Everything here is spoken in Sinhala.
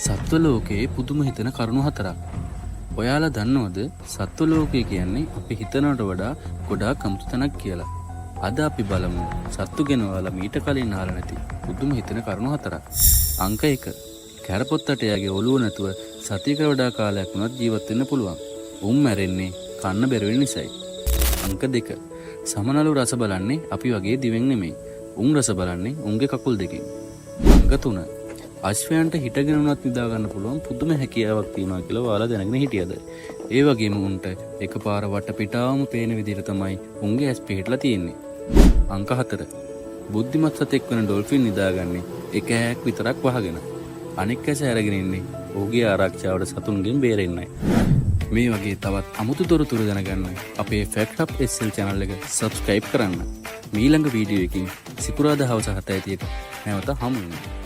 සත්ව ලෝකයේ පුදුම හිතන කරුණු 4ක්. ඔයාලා දන්නවද සත්ව ලෝකය කියන්නේ අපි හිතනවට වඩා ගොඩාක් අමුතු තැනක් කියලා. අද අපි බලමු සත්තු ගැන ඔයාලා මීට කලින් අහලා නැති පුදුම හිතන කරුණු 4ක්. අංක 1. කැරපොත්තටයාගේ ඔළුව නැතුව සතියකට වඩා කාලයක් වුණත් ජීවත් වෙන්න පුළුවන්. උන් මැරෙන්නේ කන්න බැරි වෙන නිසායි. අංක 2. සමනළු රස බලන්නේ අපි වගේ දිවෙන් නෙමෙයි. උන් රස බලන්නේ උන්ගේ කකුල් දෙකෙන්. අංක 3. අශ්වයන්ට හිටගෙන උනත් නිදා ගන්න පුළුවන් පුදුම හැකියාවක් තියෙනවා කියලා ඔයාලා දැනගෙන හිටියද? ඒ වගේම උන්ට එකපාර වටපිටාවම පේන විදිහට තමයි උන්ගේ ඇස් පිහිටලා තියෙන්නේ. අංක 4. බුද්ධිමත් සතෙක් වෙන ඩොල්ෆින් නිදාගන්නේ එක ඇයක් විතරක් වහගෙන. අනෙක් ඇස අරගෙන ඉන්නේ ඔහුගේ ආරක්ෂාවට සතුන්ගෙන් බේරෙන්නයි. මේ වගේ තවත් අමුතු තොරතුරු දැනගන්න අපේ Fact Up SL channel එක subscribe කරන්න. මීළඟ වීඩියෝ එකකින් සිකුරාදා හවස 7:30ට නැවත හමු වෙනවා.